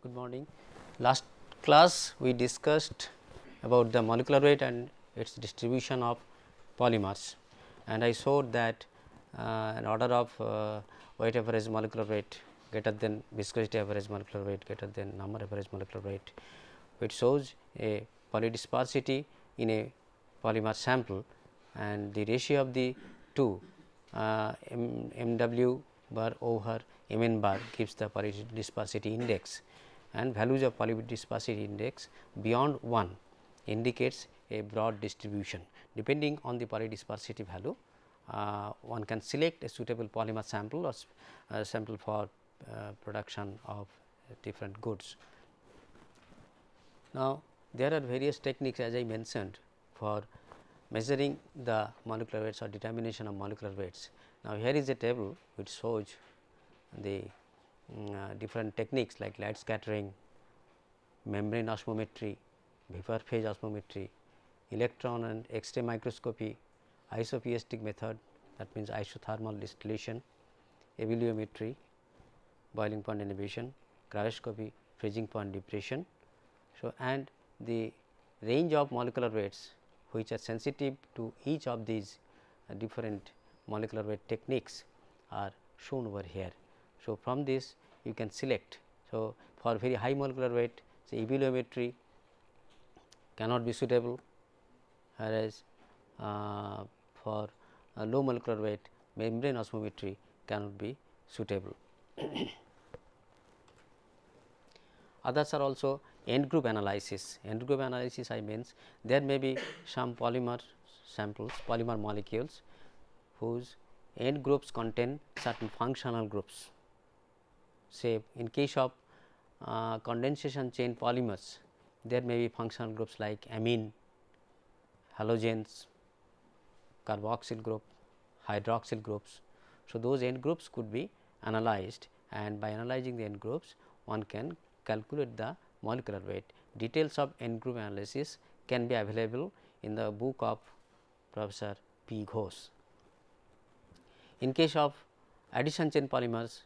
Good morning. Last class we discussed about the molecular weight and its distribution of polymers, and I showed that an order of weight average molecular weight greater than viscosity average molecular weight greater than number average molecular weight, which shows a polydispersity in a polymer sample, and the ratio of the two MW bar over Mn bar gives the polydispersity index, and values of polydispersity index beyond 1 indicates a broad distribution. Depending on the polydispersity value, one can select a suitable polymer sample or sample for production of different goods. Now, there are various techniques, as I mentioned, for measuring the molecular weights or determination of molecular weights. Now, here is a table which shows the different techniques like light scattering, membrane osmometry, vapor phase osmometry, electron and X-ray microscopy, isophiastic method, that means isothermal distillation, ebullientiometry, boiling point inhibition, cryoscopy, freezing point depression. So, and the range of molecular weights which are sensitive to each of these different molecular weight techniques are shown over here. So, from this you can select. So, for very high molecular weight, say ebullientiometry cannot be suitable, whereas for low molecular weight membrane osmometry cannot be suitable. Others are also end group analysis. End group analysis I means there may be some polymer samples, polymer molecules whose end groups contain certain functional groups. Say in case of condensation chain polymers, there may be functional groups like amine, halogens, carboxyl group, hydroxyl groups. So, those end groups could be analyzed, and by analyzing the end groups one can calculate the molecular weight. Details of end group analysis can be available in the book of Professor P. Ghosh. In case of addition chain polymers,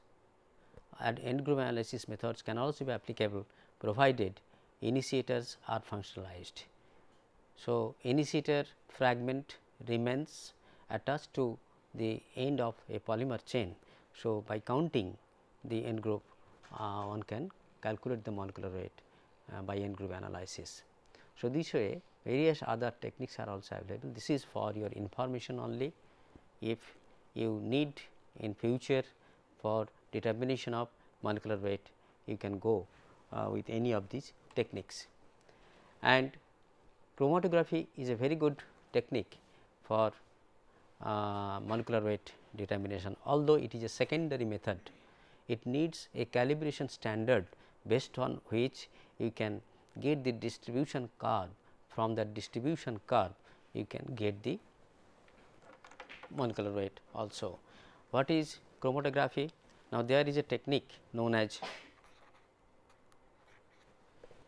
end group analysis methods can also be applicable provided initiators are functionalized. So, initiator fragment remains attached to the end of a polymer chain. So, by counting the end group one can calculate the molecular weight by end group analysis. So, this way various other techniques are also available. This is for your information only. If you need in future for determination of molecular weight, you can go with any of these techniques. And chromatography is a very good technique for molecular weight determination. Although it is a secondary method, it needs a calibration standard based on which you can get the distribution curve. From that distribution curve you can get the molecular weight also. What is chromatography? Now, there is a technique known as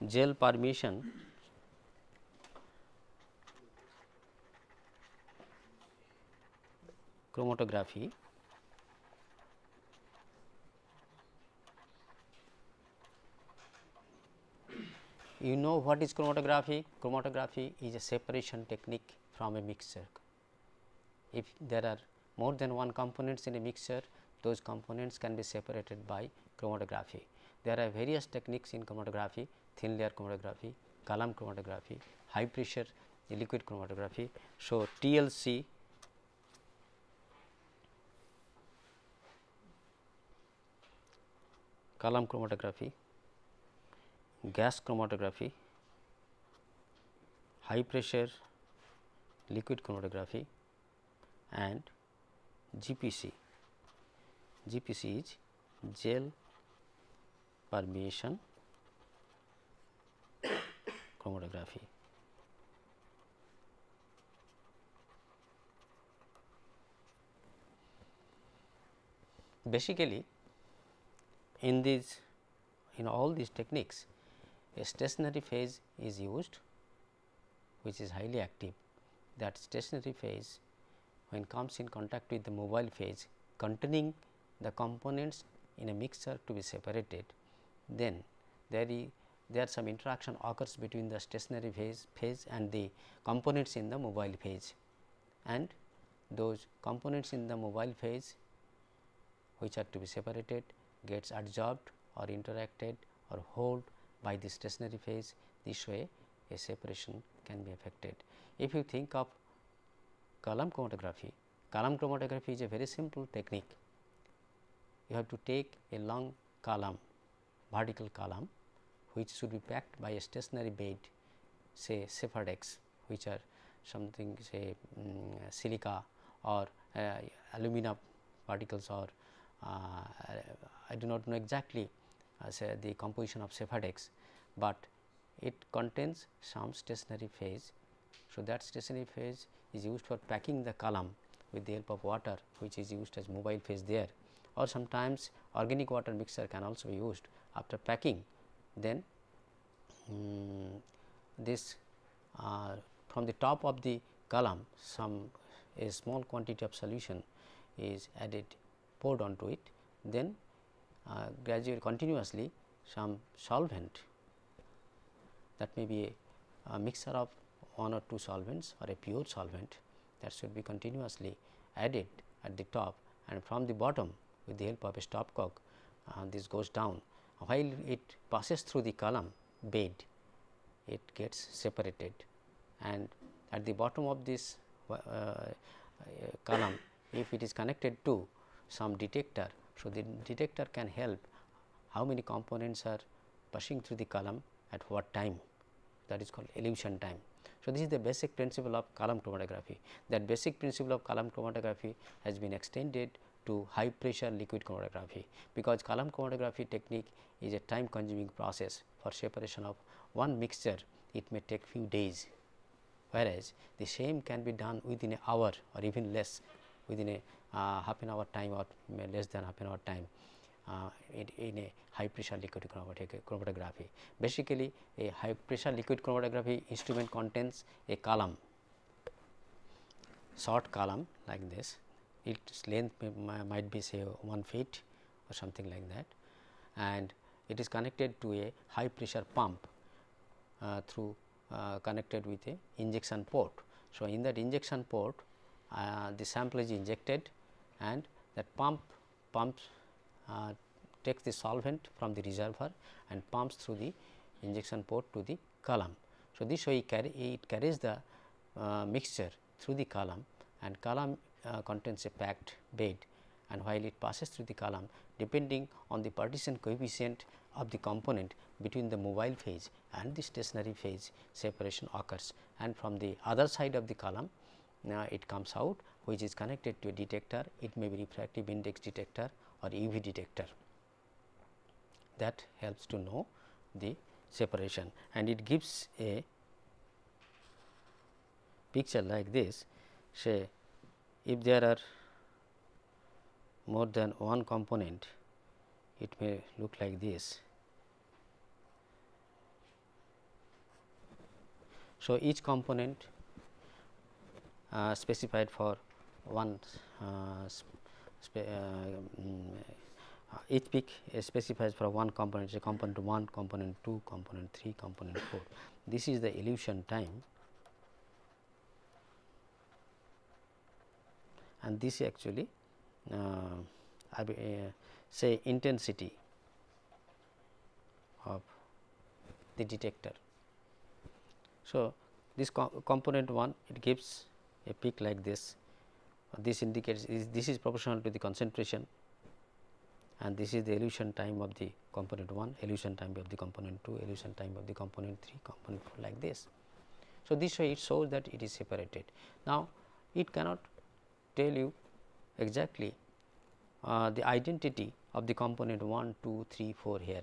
gel permeation chromatography. You know what is chromatography? Chromatography is a separation technique from a mixture. If there are more than one components in a mixture, those components can be separated by chromatography. There are various techniques in chromatography: thin layer chromatography, column chromatography, high pressure liquid chromatography. So, TLC, column chromatography, gas chromatography, high pressure liquid chromatography, and GPC. GPC is gel permeation chromatography. Basically, in all these techniques, a stationary phase is used, which is highly active. That stationary phase, when comes in contact with the mobile phase containing the components in a mixture to be separated, then there some interaction occurs between the stationary phase and the components in the mobile phase, and those components in the mobile phase which are to be separated gets absorbed or interacted or held by the stationary phase. This way a separation can be effected. If you think of column chromatography is a very simple technique. You have to take a long column, vertical column, which should be packed by a stationary bed, say separates, which are something say silica or alumina particles, or I do not know exactly say the composition of separates, but it contains some stationary phase. So, that stationary phase is used for packing the column with the help of water, which is used as mobile phase there, or sometimes organic water mixture can also be used after packing. Then this from the top of the column a small quantity of solution is added, poured onto it, then gradually continuously some solvent, that may be a mixture of 1 or 2 solvents or a pure solvent, that should be continuously added at the top, and from the bottom with the help of a stopcock this goes down. While it passes through the column bed, it gets separated, and at the bottom of this column, if it is connected to some detector, so the detector can help how many components are passing through the column at what time, that is called elution time. So, this is the basic principle of column chromatography. That basic principle of column chromatography has been extended to high pressure liquid chromatography, because column chromatography technique is a time consuming process. For separation of one mixture, it may take few days, whereas the same can be done within an hour or even less, within a half an hour time or less than half an hour time in a high pressure liquid chromatography. Basically, a high pressure liquid chromatography instrument contains a column, short column like this, its length might be say 1 feet or something like that, and it is connected to a high pressure pump through connected with a injection port. So, in that injection port the sample is injected, and that pumps takes the solvent from the reservoir and pumps through the injection port to the column. So, this way it carries the mixture through the column, and column contains a packed bed, and while it passes through the column, depending on the partition coefficient of the component between the mobile phase and the stationary phase, separation occurs, and from the other side of the column it comes out, which is connected to a detector. It may be refractive index detector or UV detector, that helps to know the separation, and it gives a picture like this. Say if there are more than one component, it may look like this. So, each component specified for one each peak specifies for one component, say component 1, component 2, component 3, component 4. This is the elution time, and this actually say intensity of the detector. So, this component 1, it gives a peak like this. This indicates this is proportional to the concentration, and this is the elution time of the component 1, elution time of the component 2, elution time of the component 3, component 4, like this. So, this way it shows that it is separated. Now, it cannot tell you exactly the identity of the component 1, 2, 3, 4 here.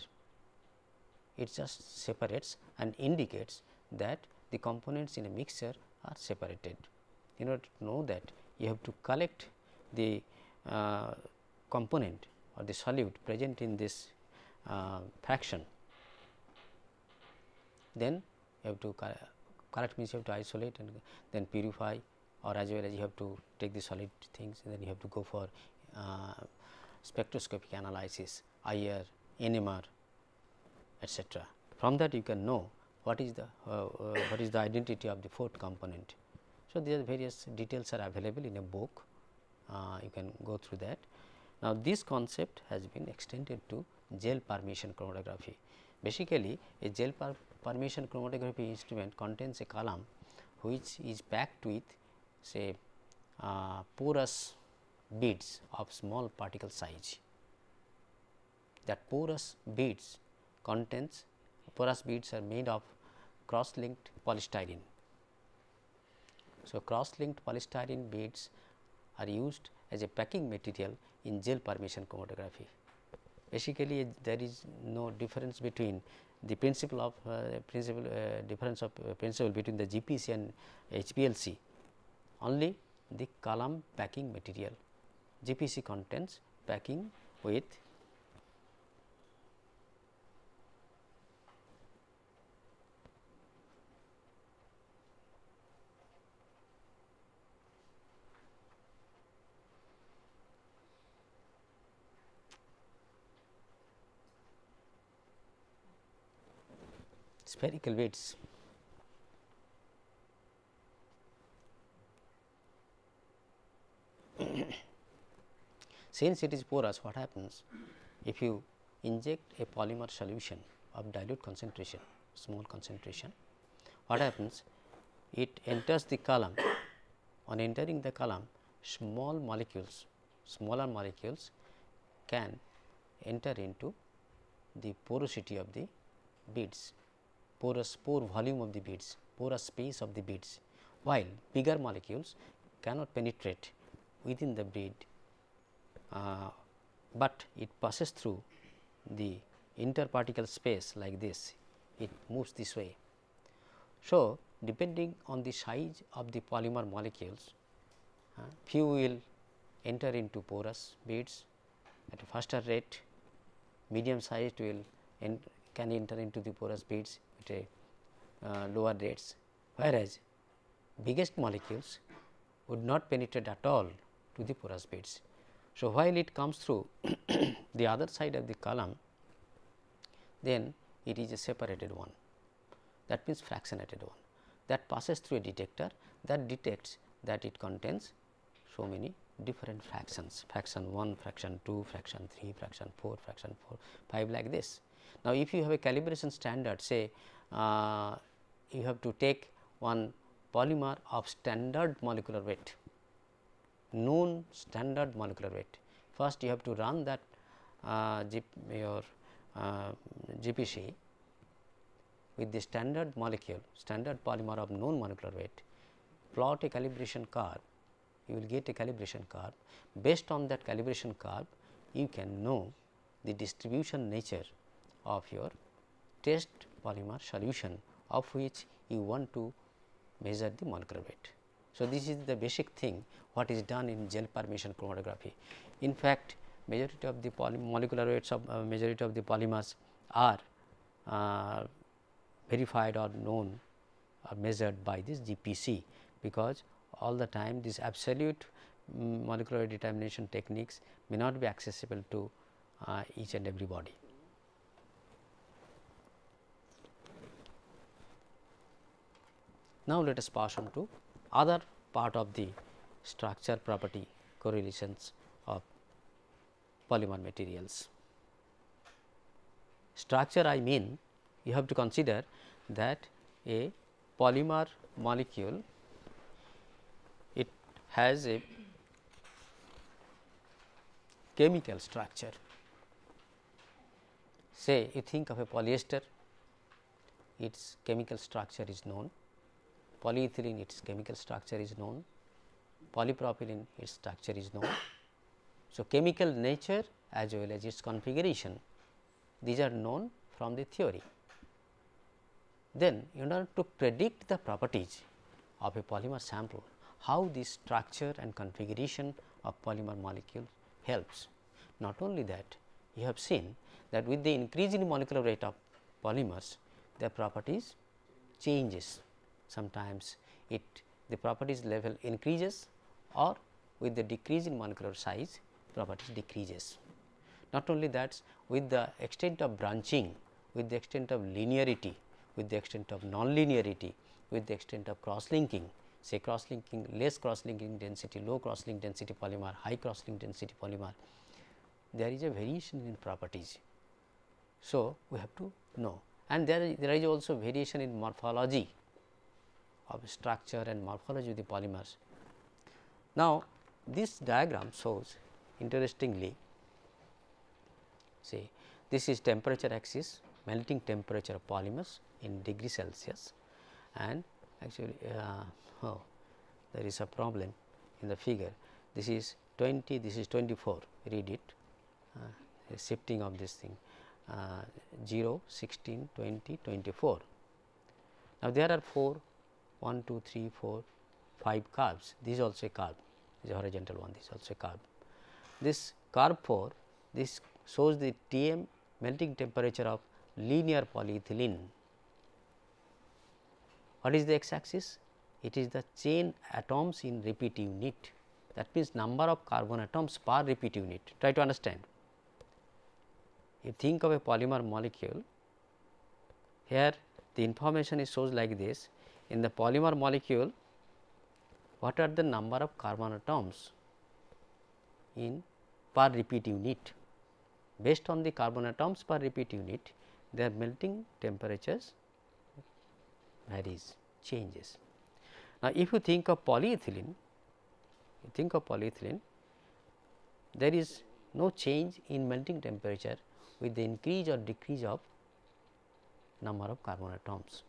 It just separates and indicates that the components in a mixture are separated. In order to know that, you have to collect the component or the solute present in this fraction. Then you have to collect means you have to isolate and then purify, or as well as you have to take the solid things, and then you have to go for spectroscopic analysis, IR, NMR, etc. From that you can know what is the identity of the fourth component. So, there various details are available in a book, you can go through that. Now, this concept has been extended to gel permeation chromatography. Basically, a gel permeation chromatography instrument contains a column which is packed with say porous beads of small particle size. That porous beads are made of cross-linked polystyrene. So, cross-linked polystyrene beads are used as a packing material in gel permeation chromatography. Basically, there is no difference between the principle between the GPC and HPLC, only the column packing material. GPC contains packing with spherical beads. Since it is porous, what happens if you inject a polymer solution of dilute concentration, small concentration, what happens? It enters the column. On entering the column, smaller molecules can enter into the porosity of the beads, pore volume of the beads, porous space of the beads, while bigger molecules cannot penetrate within the bead, but it passes through the interparticle space like this, it moves this way. So, depending on the size of the polymer molecules, few will enter into porous beads at a faster rate, medium sized can enter into the porous beads at a lower rates, whereas biggest molecules would not penetrate at all to the porous beads. So, while it comes through the other side of the column, then it is a separated one, that means fractionated one, that passes through a detector that detects that it contains so many different fractions, fraction 1, fraction 2, fraction 3, fraction 4, fraction 4, 5 like this. Now, if you have a calibration standard, say you have to take one polymer of standard molecular weight, known standard molecular weight. First, you have to run that GPC with the standard molecule, standard polymer of known molecular weight, plot a calibration curve, you will get a calibration curve. Based on that calibration curve, you can know the distribution nature of your test polymer solution, of which you want to measure the molecular weight. So, this is the basic thing what is done in gel permeation chromatography. In fact, majority of the molecular weights of majority of the polymers are verified or known or measured by this GPC, because all the time this absolute molecular weight determination techniques may not be accessible to each and everybody. Now, let us pass on to other part of the structure property correlations of polymer materials. Structure, I mean, you have to consider that a polymer molecule, it has a chemical structure. Say you think of a polyester, its chemical structure is known, polyethylene its chemical structure is known, polypropylene its structure is known. So, chemical nature as well as its configuration, these are known from the theory. Then, in order to predict the properties of a polymer sample, how this structure and configuration of polymer molecule helps. Not only that, you have seen that with the increase in molecular weight of polymers, their properties changes. Sometimes the properties level increases, or with the decrease in molecular size, properties decreases. Not only that, with the extent of branching with the extent of linearity, with the extent of non-linearity, with the extent of cross-linking, say cross-linking, less cross-linking density, low cross-link density polymer, high cross-link density polymer, there is a variation in properties. So, we have to know, and there is also variation in morphology of structure and morphology of the polymers. Now, this diagram shows interestingly, say this is temperature axis, melting temperature of polymers in degree Celsius, and actually there is a problem in the figure. This is 20, this is 24, read it, shifting of this thing 0, 16, 20, 24. Now, there are 4, 1, 2, 3, 4, 5 curves. This is also a curve, this is a horizontal one, this is also a curve. This curve 4, this shows the Tm melting temperature of linear polyethylene. What is the x axis? It is the chain atoms in repeat unit, that means number of carbon atoms per repeat unit. Try to understand. You think of a polymer molecule, here the information is shows like this. In the polymer molecule, what are the number of carbon atoms in per repeat unit? Based on the carbon atoms per repeat unit, their melting temperatures varies, changes. Now, if you think of polyethylene, there is no change in melting temperature with the increase or decrease of number of carbon atoms.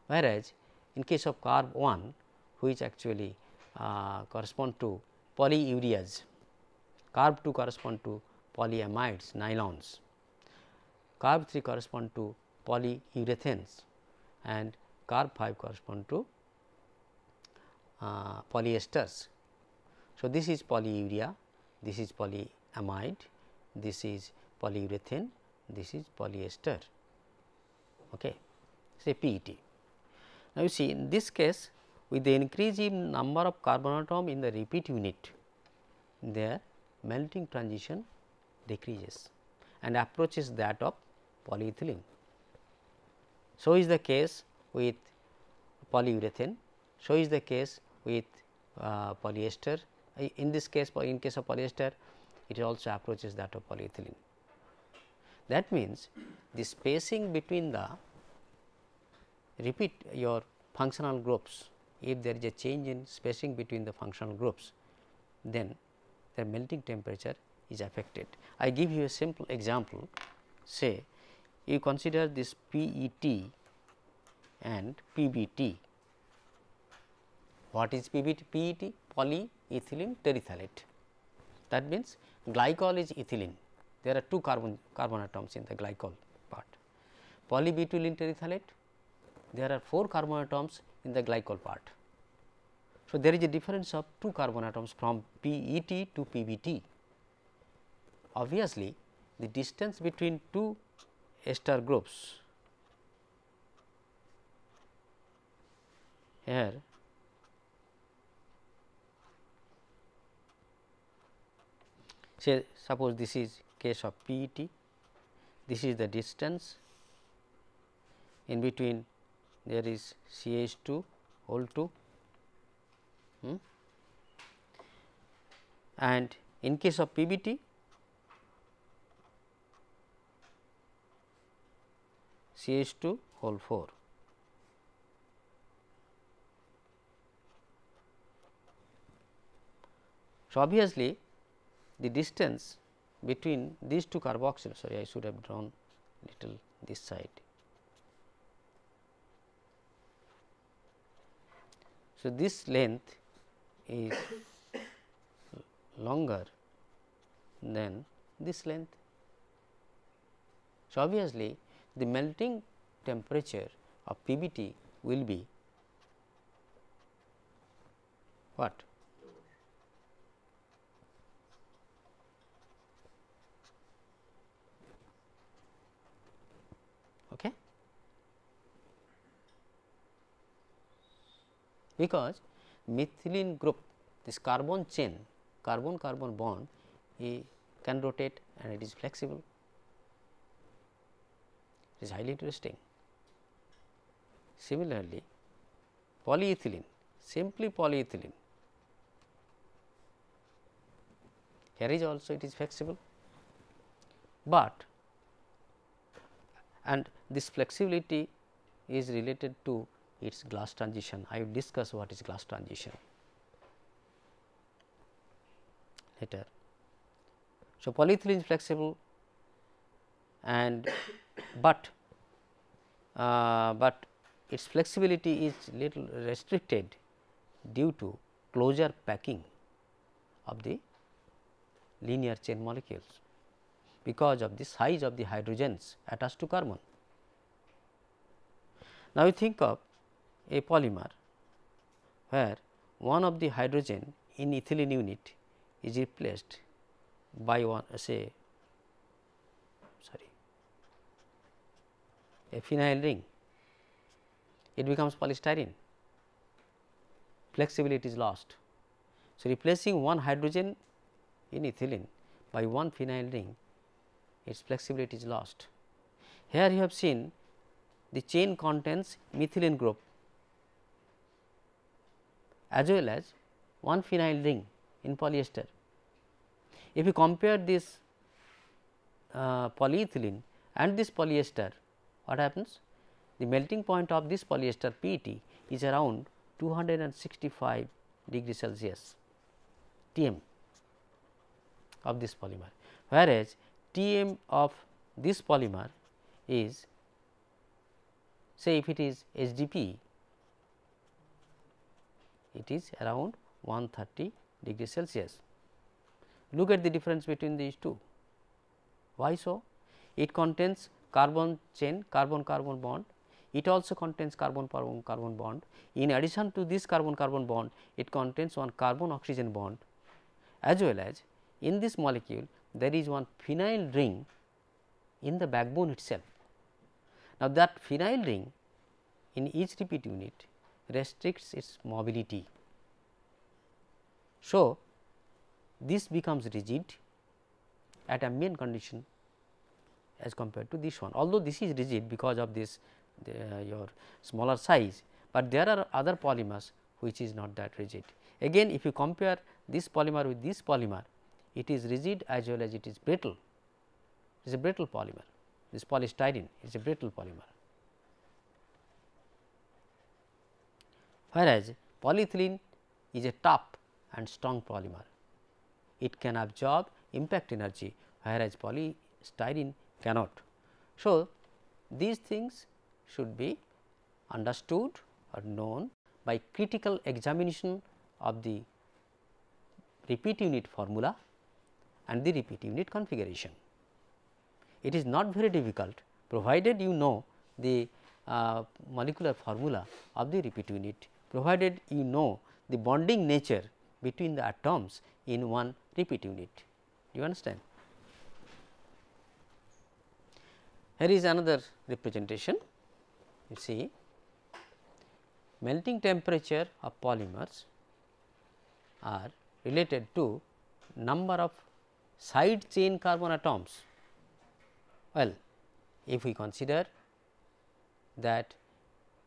Whereas, in case of curve 1, which actually correspond to polyureas, curve 2 correspond to polyamides, nylons, curve 3 correspond to polyurethanes, and curve 5 correspond to polyesters. So, this is polyurea, this is polyamide, this is polyurethane, this is polyester, okay, say PET. Now, you see in this case, with the increase in number of carbon atom in the repeat unit, their melting transition decreases and approaches that of polyethylene. So, is the case with polyurethane, so is the case with polyester. In this case, in case of polyester, it also approaches that of polyethylene. That means, the spacing between the repeat your functional groups, if there is a change in spacing between the functional groups, then their melting temperature is affected. I give you a simple example. Say you consider this PET and PBT. What is PBT? PET, polyethylene terephthalate. That means, glycol is ethylene. There are 2 carbon atoms in the glycol part. Polybutylene terephthalate, there are 4 carbon atoms in the glycol part. So, there is a difference of 2 carbon atoms from PET to PBT. Obviously, the distance between 2 ester groups here say suppose this is case of PET, this is the distance, in between there is CH2 whole 2 and in case of PBT CH2 whole 4. So, obviously, the distance between these 2 carboxyl, sorry, I should have drawn little this side. So, this length is longer than this length. So, obviously, the melting temperature of PBT will be what? Okay. Because methylene group, this carbon chain, carbon carbon bond, it can rotate and it is flexible. It is highly interesting. Similarly, polyethylene, simply polyethylene, here is also it is flexible, but and this flexibility is related to its glass transition. I will discuss what is glass transition later. So, polyethylene is flexible and but its flexibility is little restricted due to closer packing of the linear chain molecules because of the size of the hydrogens attached to carbon. Now, we think of a polymer where one of the hydrogen in ethylene unit is replaced by one say a phenyl ring, it becomes polystyrene, flexibility is lost. So, replacing one hydrogen in ethylene by one phenyl ring, its flexibility is lost. Here you have seen the chain contains methylene group as well as one phenyl ring in polyester. If you compare this polyethylene and this polyester, what happens? The melting point of this polyester PET is around 265 degree Celsius Tm of this polymer, whereas Tm of this polymer is, say if it is HDP, it is around 130 degree Celsius. Look at the difference between these two. Why so? It contains carbon chain, carbon carbon bond, it also contains carbon carbon carbon bond. In addition to this carbon carbon bond, it contains one carbon oxygen bond, as well as in this molecule there is one phenyl ring in the backbone itself. Now, that phenyl ring in each repeat unit restricts its mobility. So, this becomes rigid at ambient condition as compared to this one, although this is rigid because of this your smaller size, but there are other polymers which is not that rigid. Again, if you compare this polymer with this polymer, it is rigid as well as it is brittle. It is a brittle polymer. This polystyrene is a brittle polymer, whereas polyethylene is a tough and strong polymer. It can absorb impact energy, whereas polystyrene cannot. So, these things should be understood or known by critical examination of the repeat unit formula and the repeat unit configuration. It is not very difficult, provided you know the molecular formula of the repeat unit, provided you know the bonding nature between the atoms in one repeat unit. Do you understand? Here is another representation. You see, melting temperature of polymers are related to number of side chain carbon atoms. Well, if we consider that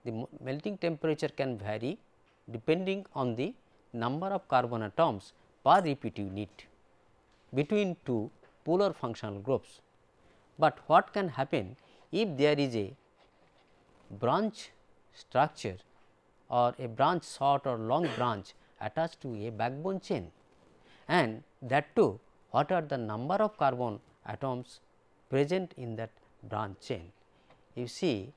the melting temperature can vary depending on the number of carbon atoms per repeat unit between two polar functional groups. But what can happen if there is a branch structure or a branch short or long branch attached to a backbone chain, and that too what are the number of carbon atoms present in that branch chain. You see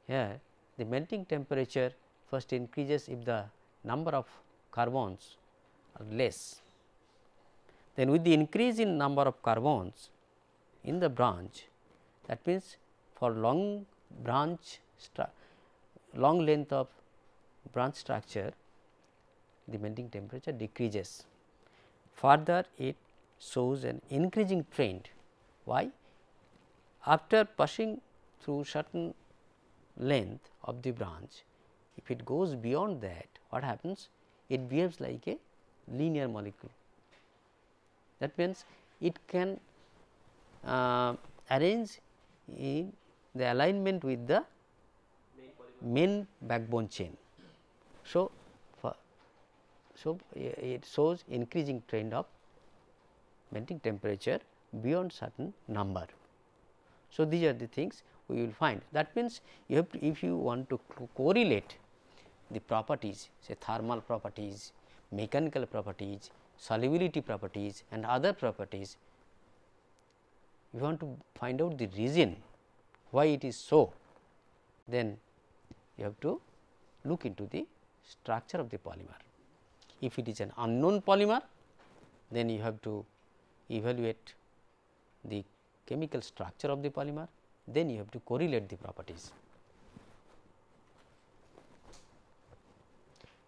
here the melting temperature first increases if the number of carbons are less. Then with the increase in number of carbons in the branch, that means for long length of branch structure, the melting temperature decreases. Further, it shows an increasing trend. Why? After passing through certain length of the branch, if it goes beyond that, what happens? It behaves like a linear molecule. That means, it can arrange in the alignment with the main backbone chain. So, it shows increasing trend of melting temperature beyond certain number. So, these are the things we will find. That means, you have to, if you want to correlate the properties, say thermal properties, mechanical properties, solubility properties and other properties, you want to find out the reason why it is so, then you have to look into the structure of the polymer. If it is an unknown polymer, then you have to evaluate the chemical structure of the polymer, then you have to correlate the properties.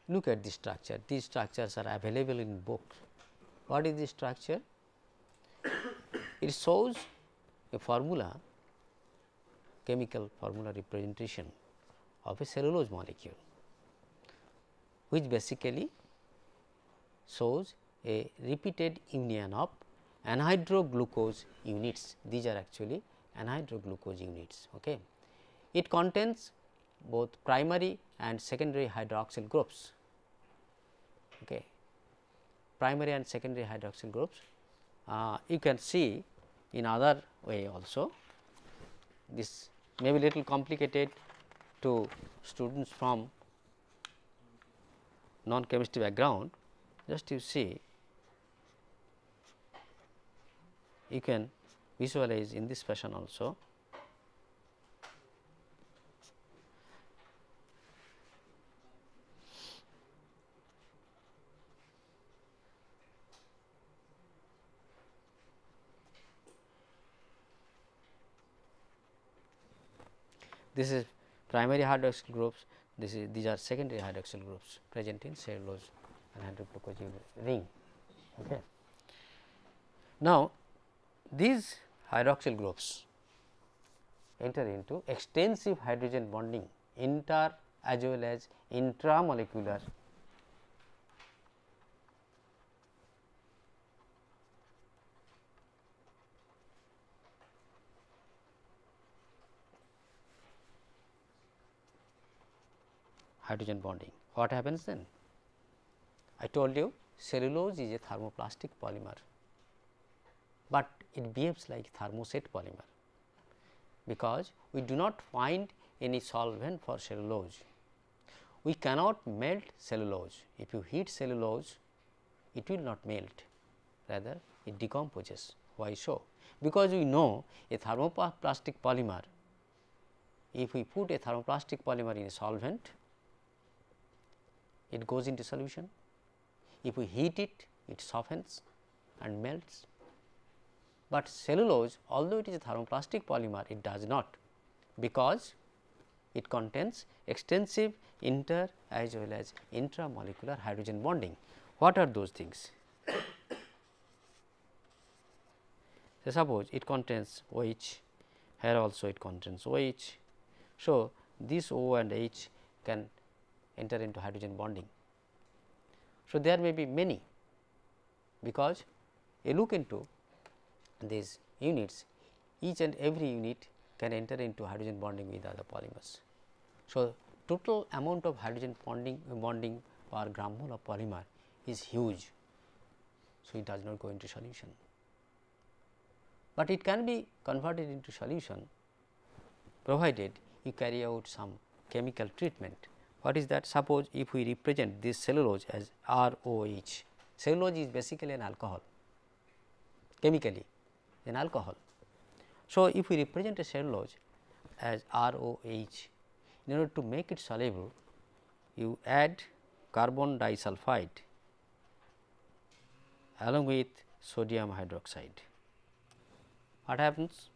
Look at the structure, these structures are available in books. What is the structure? It shows a formula, chemical formula representation of a cellulose molecule, which basically shows a repeated union of anhydroglucose units. These are actually anhydroglucose units. Okay. It contains both primary and secondary hydroxyl groups. Okay. Primary and secondary hydroxyl groups. You can see in other way also. This may be little complicated to students from non-chemistry background. Just you see, you can visualize in this fashion also. This is primary hydroxyl groups, these are secondary hydroxyl groups present in cellulose and hydroglucose ring. Okay. Now, these hydroxyl groups enter into extensive hydrogen bonding inter as well as intramolecular hydrogen bonding. What happens then? I told you cellulose is a thermoplastic polymer, but it behaves like thermoset polymer, because we do not find any solvent for cellulose. We cannot melt cellulose. If you heat cellulose, it will not melt, rather it decomposes. Why so? Because we know a thermoplastic polymer, if we put a thermoplastic polymer in a solvent, it goes into solution. If we heat it, it softens and melts. But cellulose, although it is a thermoplastic polymer, it does not, because it contains extensive inter as well as intramolecular hydrogen bonding. What are those things? So, suppose it contains OH, here also it contains OH. So, this O and H can enter into hydrogen bonding. So, there may be many, because a look into these units, each and every unit can enter into hydrogen bonding with other polymers. So, total amount of hydrogen bonding per gram mole of polymer is huge. So, it does not go into solution, but it can be converted into solution provided you carry out some chemical treatment. What is that? Suppose if we represent this cellulose as ROH, cellulose is basically an alcohol, chemically an alcohol. So, if we represent a cellulose as ROH, in order to make it soluble, you add carbon disulfide along with sodium hydroxide. What happens?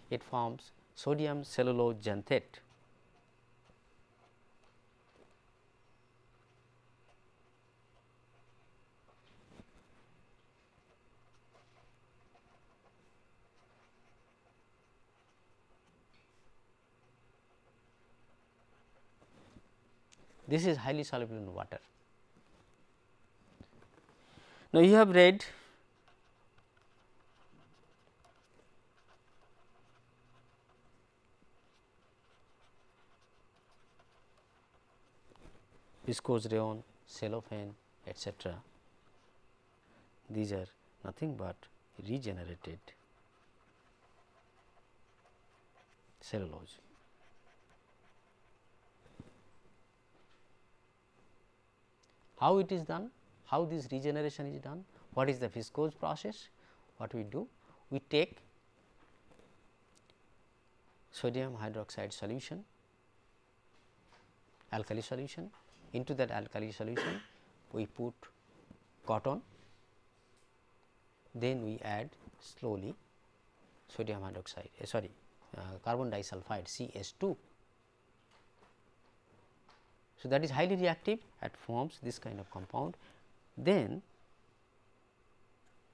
It forms sodium cellulose xanthate. This is highly soluble in water. Now, you have read viscose rayon, cellophane, etc. These are nothing but regenerated cellulose. How it is done? How this regeneration is done? What is the viscose process? What we do? We take sodium hydroxide solution, alkali solution. Into that alkali solution we put cotton, then we add slowly sodium hydroxide carbon disulfide CS2. So, that is highly reactive and forms this kind of compound. Then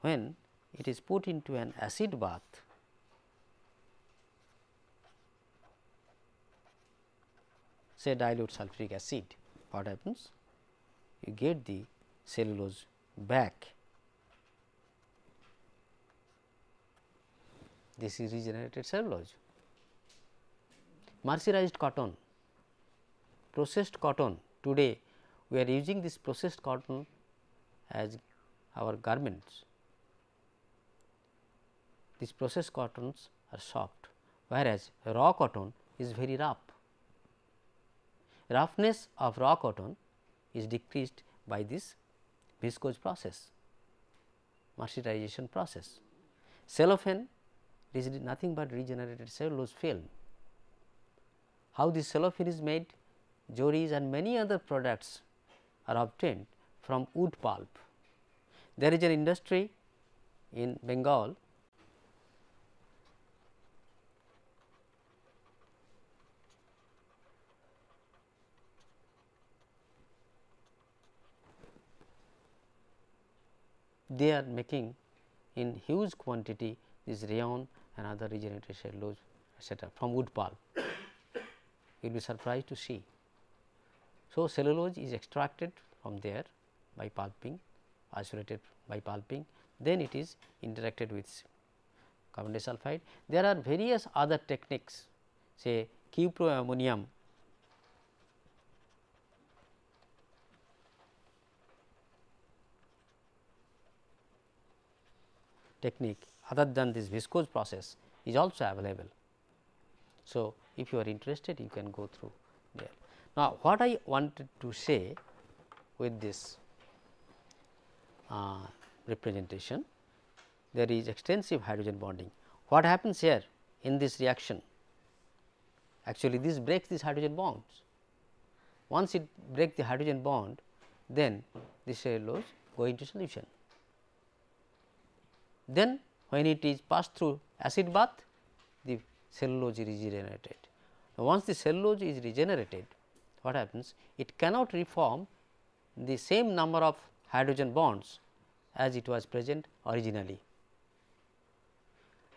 when it is put into an acid bath, say dilute sulfuric acid, what happens? You get the cellulose back. This is regenerated cellulose. Mercerized cotton, processed cotton. Today we are using this processed cotton as our garments. These processed cottons are soft, whereas raw cotton is very rough. Roughness of raw cotton is decreased by this viscose process, mercerization process. Cellophane is nothing but regenerated cellulose film. How this cellophane is made? Joris and many other products are obtained from wood pulp. There is an industry in Bengal they are making in huge quantity this rayon and other regenerated cellulose etc. from wood pulp. You will be surprised to see. So, cellulose is extracted from there by pulping, isolated by pulping, then it is interacted with carbon disulfide. There are various other techniques, say cuproammonium technique other than this viscose process is also available. So, if you are interested you can go through there. Now, what I wanted to say with this representation, there is extensive hydrogen bonding. What happens here in this reaction? Actually, this breaks these hydrogen bonds. Once it breaks the hydrogen bond, then the cellulose go into solution. Then when it is passed through acid bath, the cellulose is regenerated. Now, once the cellulose is regenerated, what happens? It cannot reform the same number of hydrogen bonds as it was present originally,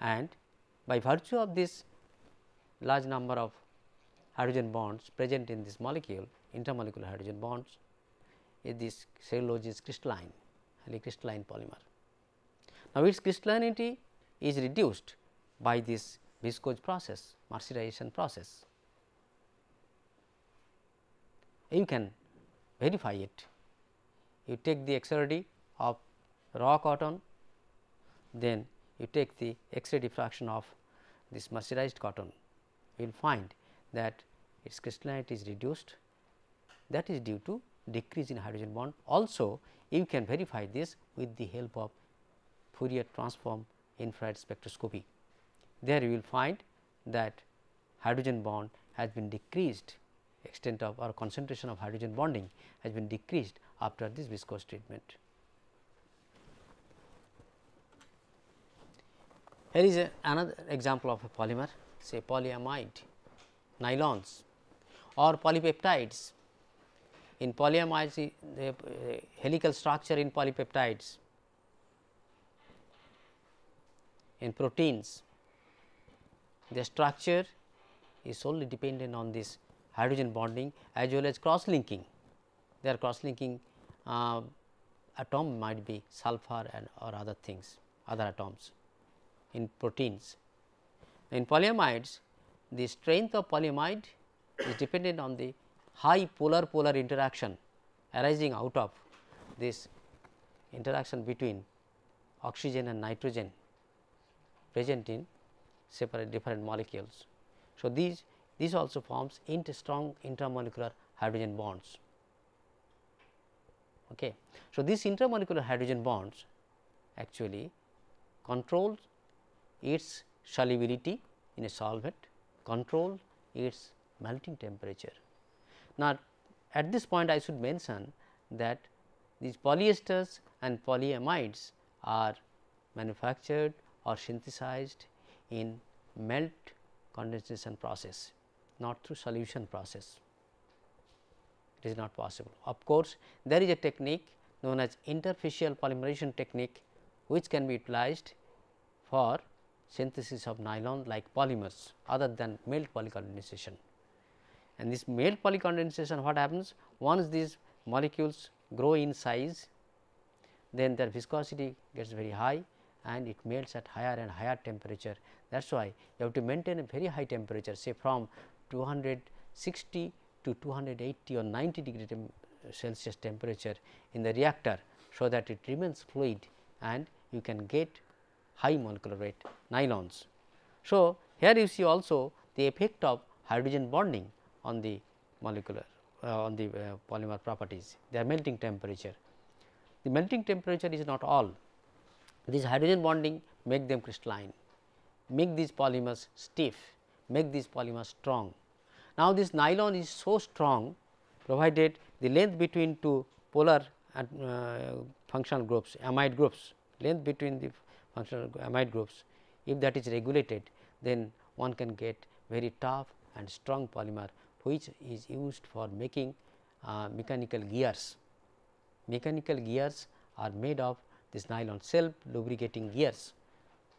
and by virtue of this large number of hydrogen bonds present in this molecule, intermolecular hydrogen bonds, this cellulose is crystalline, highly crystalline polymer. Now, its crystallinity is reduced by this viscose process, mercerization process. You can verify it. You take the XRD of raw cotton, then you take the X-ray diffraction of this mercerized cotton, you will find that its crystallinity is reduced, that is due to decrease in hydrogen bond. Also, you can verify this with the help of Fourier transform infrared spectroscopy. There you will find that hydrogen bond has been decreased, extent of or concentration of hydrogen bonding has been decreased after this viscose treatment. Here is another example of a polymer, say polyamide, nylons or polypeptides. In polyamides, the helical structure in polypeptides, in proteins, the structure is solely dependent on this hydrogen bonding as well as cross linking. Their cross linking atom might be sulfur and or other things, other atoms in proteins. In polyamides, the strength of polyamide is dependent on the high polar interaction arising out of this interaction between oxygen and nitrogen present in separate different molecules. So, these also forms strong intermolecular hydrogen bonds. Okay. So, these intermolecular hydrogen bonds actually control its solubility in a solvent, control its melting temperature. Now, at this point I should mention that these polyesters and polyamides are manufactured or synthesized in melt condensation process, not through solution process. It is not possible. Of course, there is a technique known as interfacial polymerization technique, which can be utilized for synthesis of nylon like polymers other than melt polycondensation. And this melt polycondensation, what happens? Once these molecules grow in size, then their viscosity gets very high and it melts at higher and higher temperature. That is why you have to maintain a very high temperature, say from 260 to 280 or 90 degree Celsius temperature in the reactor, so that it remains fluid and you can get high molecular weight nylons. So, here you see also the effect of hydrogen bonding on the molecular polymer properties, their melting temperature. The melting temperature is not all. This hydrogen bonding make them crystalline, make these polymers stiff, make these polymers strong. Now, this nylon is so strong, provided the length between two polar and functional groups, amide groups, length between the functional amide groups, if that is regulated, then one can get very tough and strong polymer, which is used for making mechanical gears. Mechanical gears are made of this nylon. Self lubricating gears,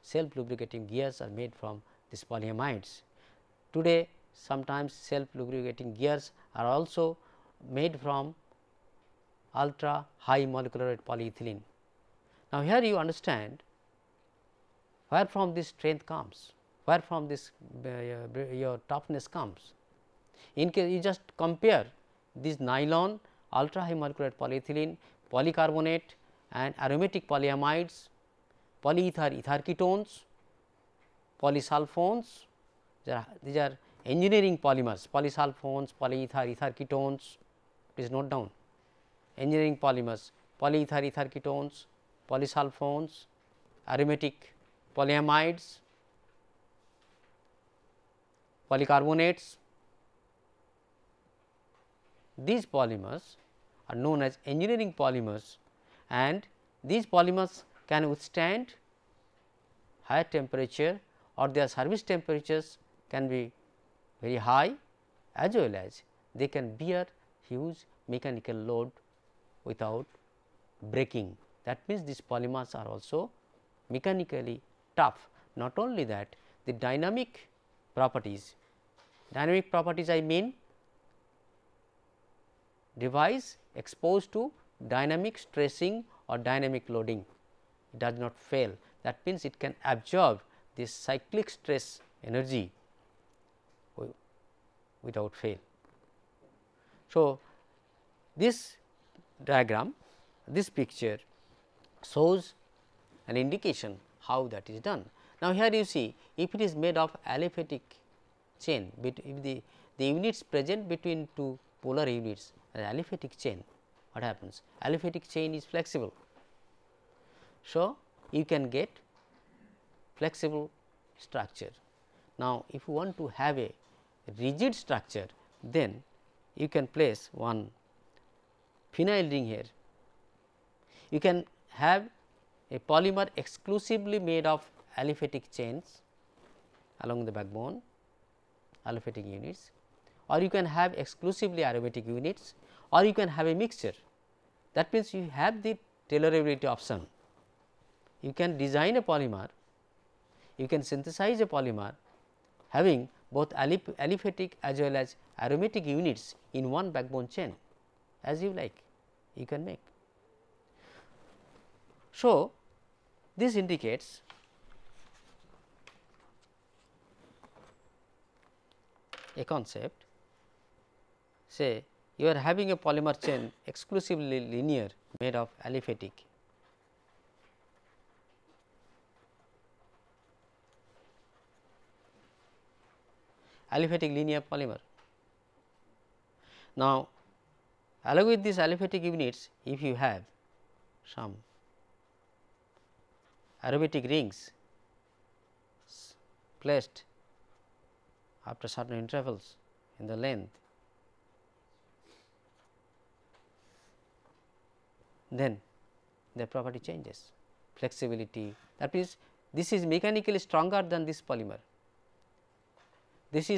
self lubricating gears are made from these polyamides. Today, sometimes self lubricating gears are also made from ultra high molecular weight polyethylene. Now, here you understand where from this strength comes, where from this your toughness comes. In case you just compare this nylon, ultra high molecular weight polyethylene, polycarbonate and aromatic polyamides, polyether ether ketones, polysulfones, these are engineering polymers, polysulfones, polyether ether ketones, please note down engineering polymers, polyether ether ketones, polysulfones, aromatic polyamides, polycarbonates. These polymers are known as engineering polymers, and these polymers can withstand higher temperature, or their service temperatures can be very high, as well as they can bear huge mechanical load without breaking. That means, these polymers are also mechanically tough. Not only that, the dynamic properties I mean device exposed to dynamic stressing or dynamic loading, it does not fail. That means, it can absorb this cyclic stress energy without fail. So, this diagram, this picture shows an indication how that is done. Now, here you see, if it is made of aliphatic chain, if the units present between two polar units, an aliphatic chain, what happens? Aliphatic chain is flexible. So, you can get flexible structure. Now, if you want to have a rigid structure, then you can place one phenyl ring here. You can have a polymer exclusively made of aliphatic chains along the backbone, aliphatic units, or you can have exclusively aromatic units, or you can have a mixture. That means, you have the tailorability option. You can design a polymer, you can synthesize a polymer having both aliphatic as well as aromatic units in one backbone chain, as you like, you can make. So, this indicates a concept, say you are having a polymer chain exclusively linear made of aliphatic. Aliphatic linear polymer. Now, along with these aliphatic units, if you have some aromatic rings placed after certain intervals in the length, then their property changes, flexibility, that means this is mechanically stronger than this polymer. This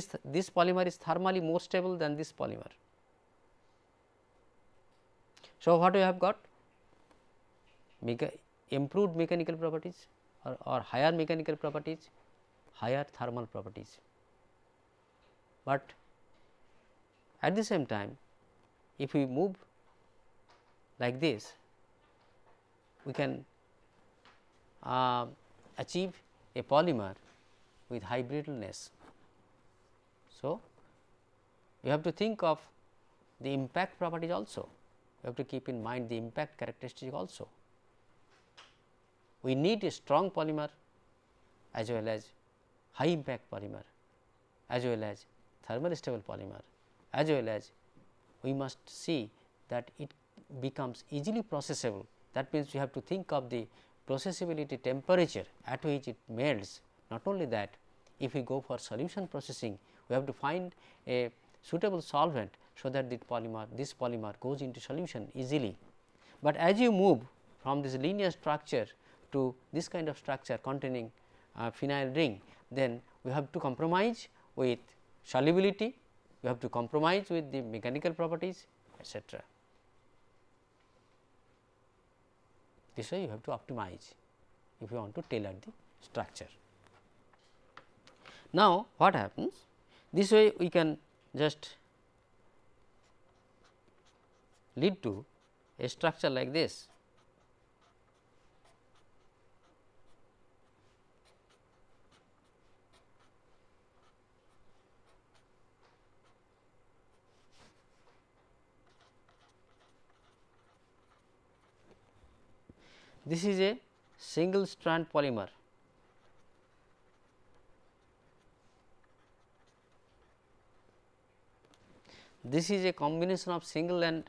polymer is thermally more stable than this polymer. So, what we have got? Improved mechanical properties or higher mechanical properties, higher thermal properties. But at the same time, if we move like this, we can achieve a polymer with high brittleness. So, you have to think of the impact properties also, you have to keep in mind the impact characteristic also. We need a strong polymer as well as high impact polymer, as well as thermally stable polymer, as well as we must see that it becomes easily processable. That means, you have to think of the processability temperature at which it melts. Not only that, if we go for solution processing, we have to find a suitable solvent, so that this polymer goes into solution easily. But as you move from this linear structure to this kind of structure containing phenyl ring, then we have to compromise with solubility, we have to compromise with the mechanical properties, etc. This way you have to optimize if you want to tailor the structure. Now, what happens? This way we can just lead to a structure like this. This is a single strand polymer. This is a combination of single and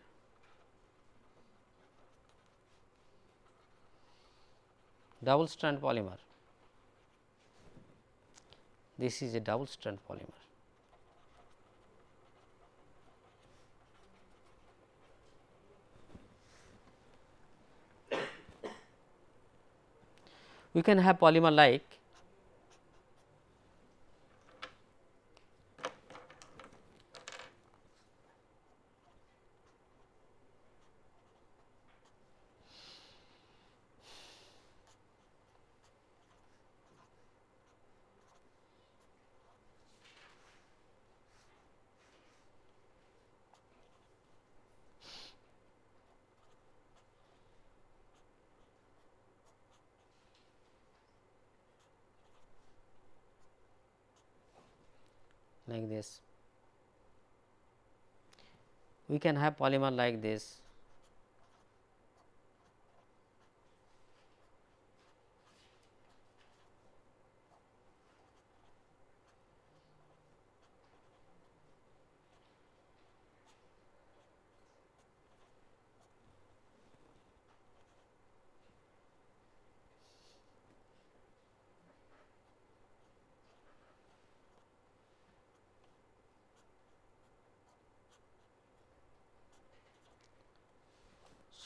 double strand polymer. This is a double strand polymer. We can have polymer like this. We can have polymer like this.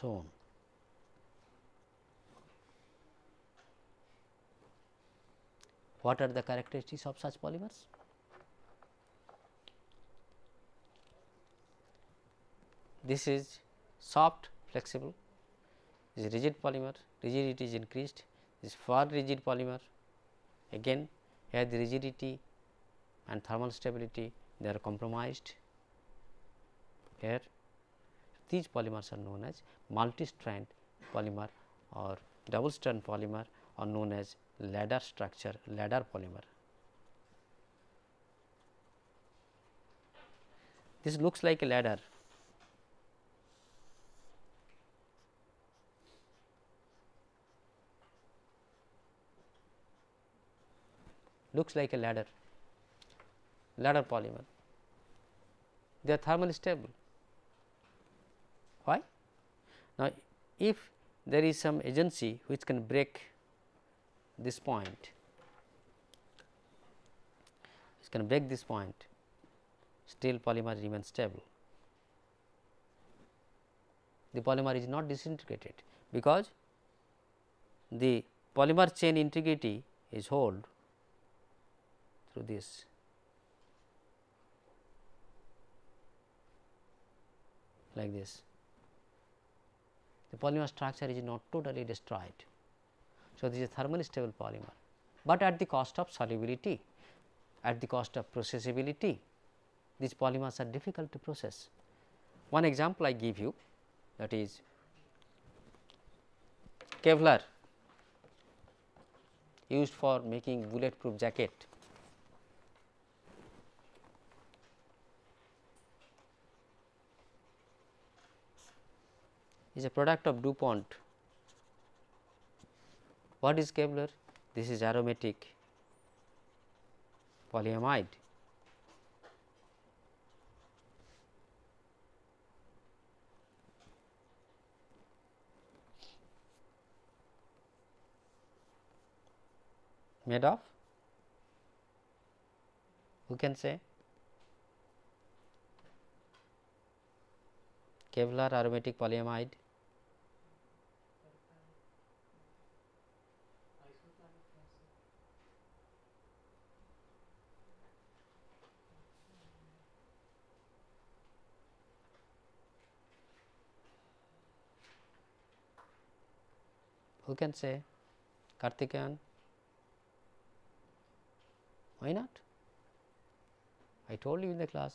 So on. What are the characteristics of such polymers? This is soft flexible, this is rigid polymer, rigidity is increased, this is far rigid polymer, again here the rigidity and thermal stability they are compromised here. These polymers are known as multi-strand polymer or double strand polymer, or known as ladder structure, ladder polymer. This looks like a ladder, looks like a ladder polymer, they are thermally stable. Why? Now, if there is some agency which can break this point, still polymer remains stable. The polymer is not disintegrated, because the polymer chain integrity is held through this. Like this, the polymer structure is not totally destroyed. So, this is a thermally stable polymer, but at the cost of solubility, at the cost of processability. These polymers are difficult to process. One example I give you, that is Kevlar, used for making bulletproof jacket. Is a product of DuPont. What is Kevlar? This is aromatic polyamide. Made of, who can say? Kevlar aromatic polyamide. Who can say? Karthikeyan? Why not? I told you in the class.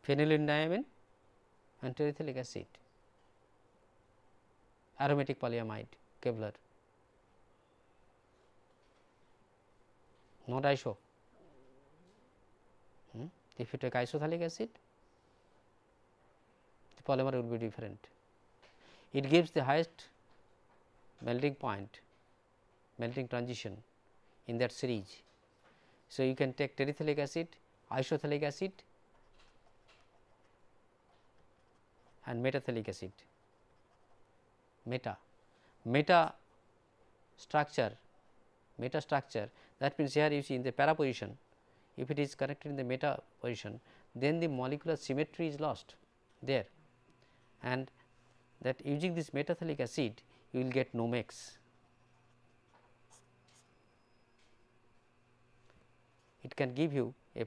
Phenylenediamine and terephthalic acid, aromatic polyamide, Kevlar, not iso. If you take isothalic acid, the polymer will be different. It gives the highest melting point, melting transition in that series. So, you can take terephthalic acid, isothalic acid and metathalic acid. Meta structure, that means here you see in the para position, if it is connected in the meta position, then the molecular symmetry is lost there, and that using this metathalic acid you will get Nomex. It can give you a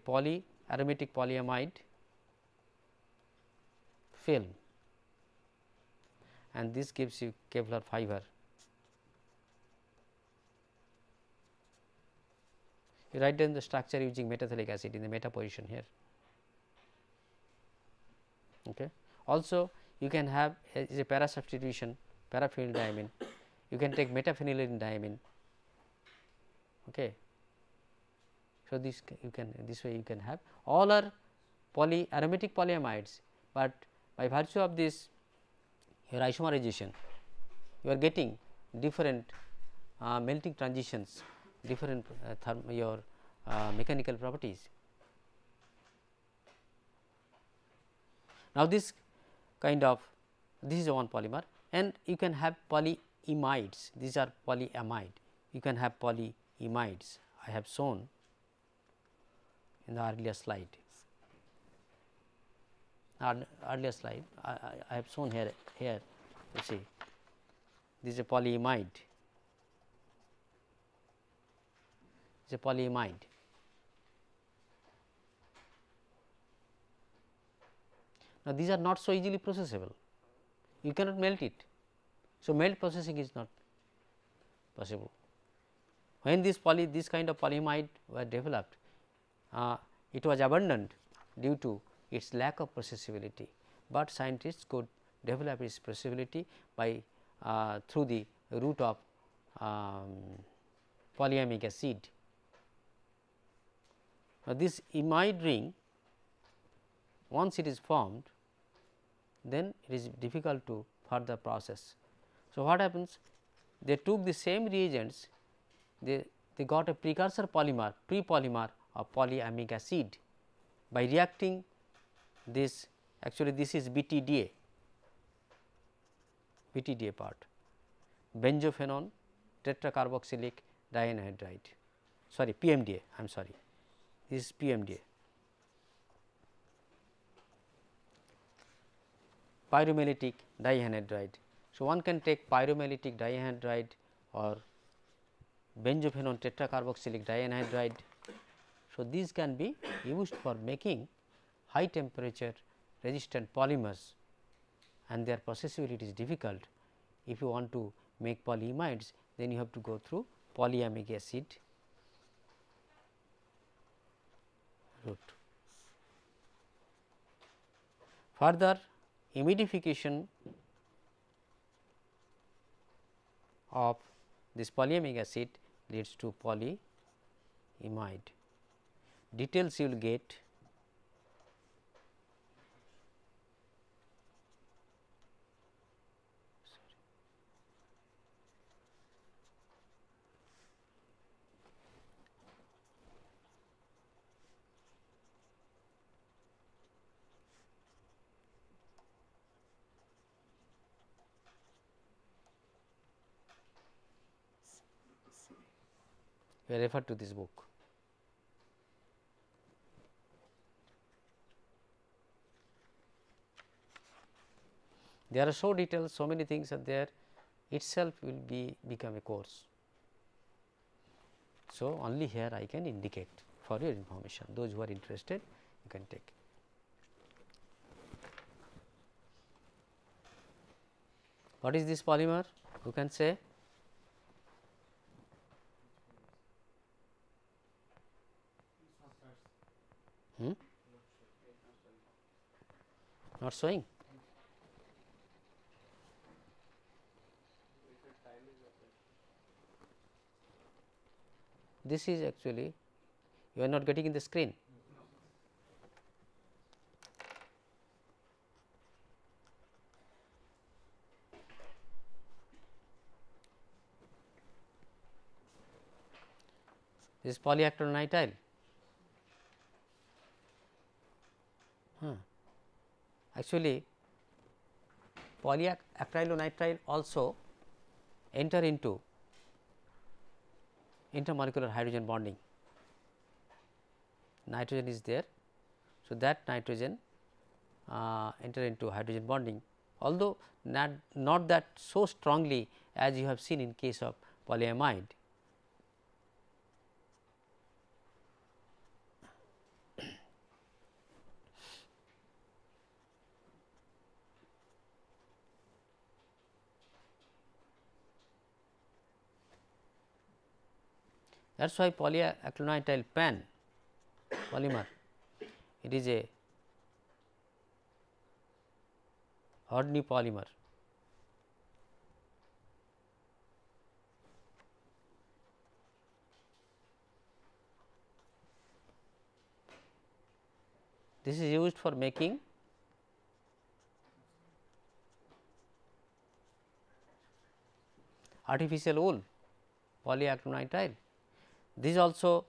aromatic polyamide film, and this gives you Kevlar fiber. You write down the structure using metathalic acid in the meta position here. Okay. Also, you can have a para substitution, paraphenylenediamine. You can take metaphenylenediamine. Okay. So, this way you can have all are aromatic polyamides, but by virtue of this your isomerization, you are getting different melting transitions, different mechanical properties. Now, this kind of, this is one polymer, and you can have polyimides, these are polyamide, you can have polyimides. I have shown in the earlier slide, I have shown here you see this is a polyimide, it is a polyimide. Now, these are not so easily processable, you cannot melt it. So, melt processing is not possible. When this kind of polyimide were developed, it was abandoned due to its lack of processability, but scientists could develop its processability by through the route of polyamic acid. Now, this imide ring, once it is formed, then it is difficult to further process. So, what happens? They took the same reagents, they got a precursor polymer, pre-polymer of polyamic acid by reacting this, actually this is BTDA part, benzophenone tetracarboxylic dianhydride, sorry PMDA, I am sorry, this is PMDA. Pyromellitic dianhydride. So, one can take pyromellitic dianhydride or benzophenone tetracarboxylic dianhydride. So, these can be used for making high temperature resistant polymers, and their processability is difficult. If you want to make polyimides, then you have to go through polyamic acid route. Further, imidification of this polyamic acid leads to polyimide. Details you will get we refer to this book. There are so details, so many things are there, itself will become a course. So, only here I can indicate for your information, those who are interested you can take. What is this polymer? You can say not showing. This is actually, you are not getting in the screen. This is polyacrylonitrile. Actually, polyacrylonitrile also enter into intermolecular hydrogen bonding. Nitrogen is there. So, that nitrogen enter into hydrogen bonding, although not that so strongly as you have seen in case of polyamide. That is why polyacrylonitrile PAN polymer, it is a Hodney polymer. This is used for making artificial wool, polyacrylonitrile. This also,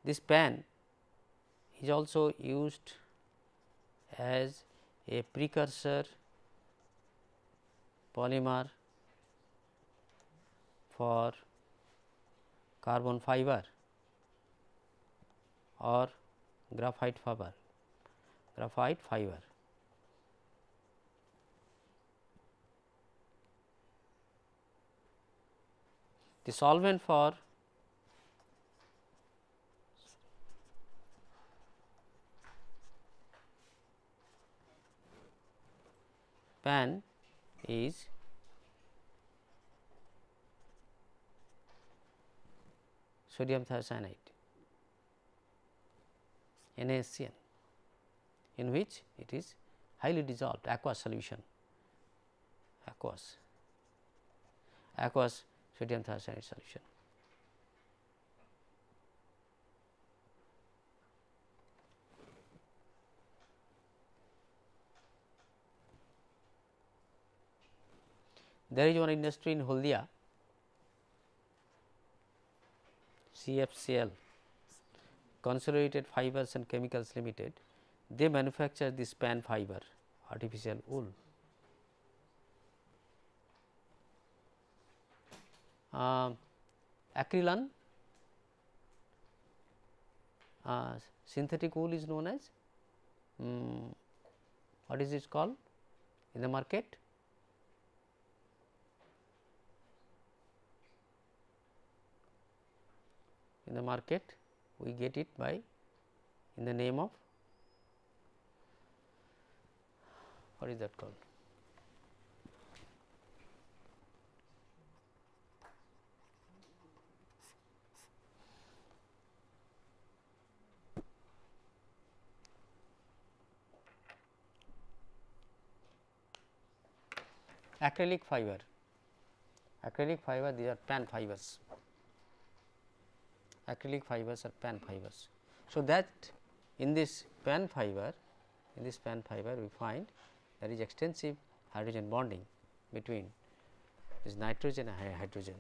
this PAN is also used as a precursor polymer for carbon fiber or graphite fiber. The solvent for PAN is sodium thiocyanate NaSCN, in which it is highly dissolved aqueous solution, aqueous sodium thiocyanate solution. There is one industry in Haldia, CFCL, Consolidated Fibers and Chemicals Limited. They manufacture this PAN fiber, artificial wool. Acrylan, synthetic wool is known as what is it called in the market? In the market we get it by in the name of, what is that called? Acrylic fiber, these are PAN fibers. Acrylic fibers are PAN fibers. So, that in this PAN fiber, we find there is extensive hydrogen bonding between this nitrogen and hydrogen.